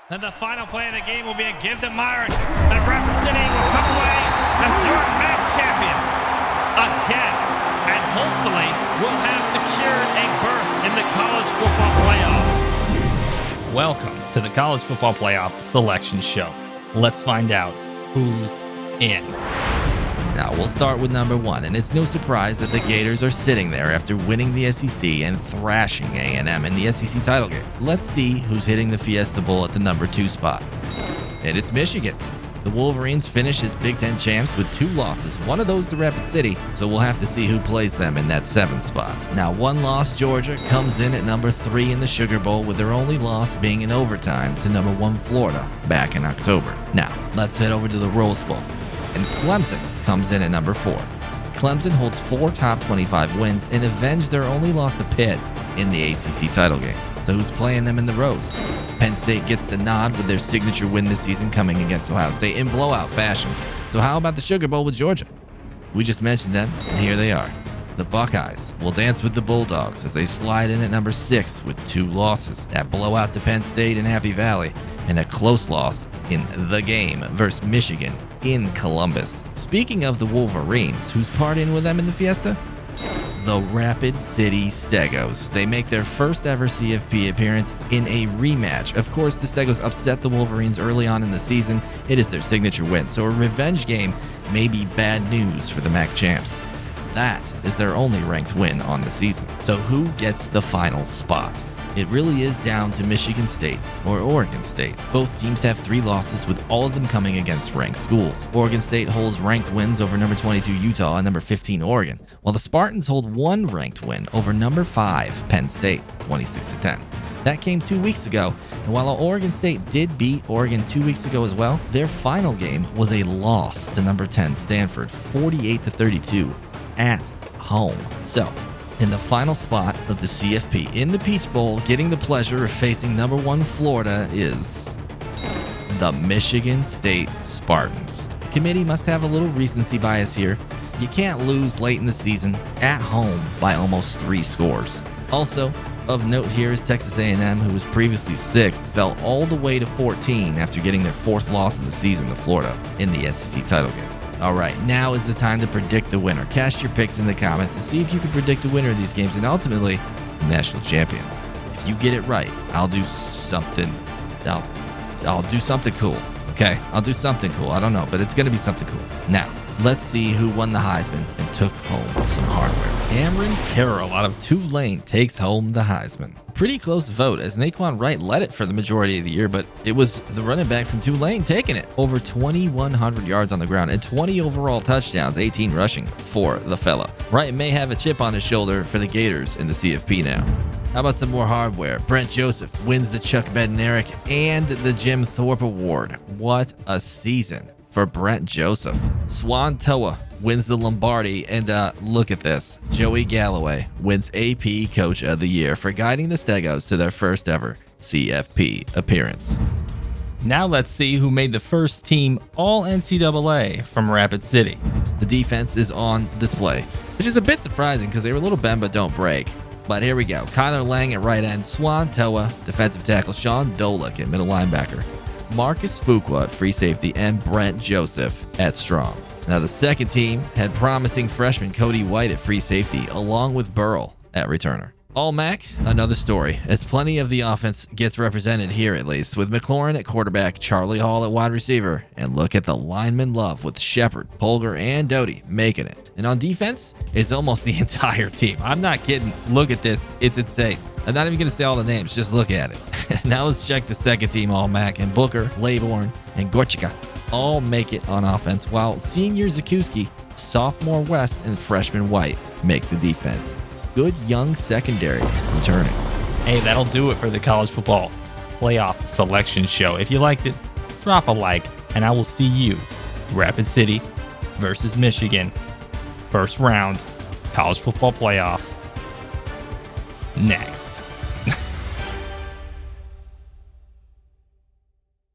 And the final play of the game will be a give to Myron. And Rapid City will come away as your MAC champions again. And hopefully we'll have secured a berth in the college football playoff. Welcome to the College Football Playoff Selection Show. Let's find out who's in. Now, we'll start with number 1, and it's no surprise that the Gators are sitting there after winning the SEC and thrashing A&M in the SEC title game. Let's see who's hitting the Fiesta Bowl at the number 2 spot. And it's Michigan. The Wolverines finish as Big Ten champs with 2 losses, one of those to Rapid City, so we'll have to see who plays them in that 7th spot. Now, 1 loss Georgia comes in at number 3 in the Sugar Bowl, with their only loss being in overtime to number 1 Florida back in October. Now, let's head over to the Rose Bowl. And Clemson comes in at number 4. Clemson holds 4 top 25 wins and avenged their only loss to Pitt in the ACC title game. So who's playing them in the Rose? Penn State gets the nod with their signature win this season coming against Ohio State in blowout fashion. So how about the Sugar Bowl with Georgia? We just mentioned them, and here they are. The Buckeyes will dance with the Bulldogs as they slide in at number 6 with 2 losses. That blowout to Penn State in Happy Valley, and a close loss in the game versus Michigan in Columbus. Speaking of the Wolverines, who's partying with them in the Fiesta? The Rapid City Stegos. They make their first ever CFP appearance in a rematch. Of course, the Stegos upset the Wolverines early on in the season. It is their signature win, so a revenge game may be bad news for the MAC champs. That is their only ranked win on the season. So who gets the final spot? It really is down to Michigan State or Oregon State. Both teams have 3 losses, with all of them coming against ranked schools. Oregon State holds ranked wins over number 22 Utah and number 15 Oregon, while the Spartans hold 1 ranked win over number 5 Penn State, 26-10. That came 2 weeks ago, and while Oregon State did beat Oregon 2 weeks ago as well, their final game was a loss to number 10 Stanford, 48-32 at home. So, in the final spot of the CFP in the Peach Bowl, getting the pleasure of facing number 1 Florida is the Michigan State Spartans. The committee must have a little recency bias here. You can't lose late in the season at home by almost 3 scores. Also, of note here is Texas A&M, who was previously 6th, fell all the way to 14 after getting their 4th loss of the season to Florida in the SEC title game. All right, now is the time to predict the winner. Cast your picks in the comments to see if you can predict the winner of these games and ultimately the national champion. If you get it right, I'll do something. I'll do something cool. Okay, I'll do something cool. I don't know, but it's gonna be something cool. Now, let's see who won the Heisman and took home some hardware. Cameron Carroll out of Tulane takes home the Heisman. Pretty close vote, as Naquan Wright led it for the majority of the year, but it was the running back from Tulane taking it. Over 2,100 yards on the ground and 20 overall touchdowns, 18 rushing for the fella. Wright may have a chip on his shoulder for the Gators in the CFP now. How about some more hardware? Brent Joseph wins the Chuck Bednarik and the Jim Thorpe Award. What a season for Brent Joseph. Swan Toa wins the Lombardi, and look at this. Joey Galloway wins AP Coach of the Year for guiding the Stegos to their first ever CFP appearance. Now let's see who made the first team All-NCAA from Rapid City. The defense is on display, which is a bit surprising because they were a little bend but don't break. But here we go. Kyler Lang at right end, Swan Toa, defensive tackle, Sean Dolick at middle linebacker, Marcus Fuqua at free safety, and Brent Joseph at strong. Now, the second team had promising freshman Cody White at free safety, along with Burrell at returner. All-MAC, another story, as plenty of the offense gets represented here at least, with McLaurin at quarterback, Charlie Hall at wide receiver, and look at the lineman love with Shepard, Polgar, and Doty making it. And on defense, it's almost the entire team. I'm not kidding. Look at this. It's insane. I'm not even going to say all the names. Just look at it. Now let's check the second team All-MAC, and Booker, Laybourne, and Gorchika all make it on offense, while senior Zakuski, sophomore West, and freshman White make the defense. Good young secondary returning. Hey, that'll do it for the College Football Playoff Selection Show. If you liked it, drop a like, and I will see you, Rapid City versus Michigan, first round, College Football Playoff, next.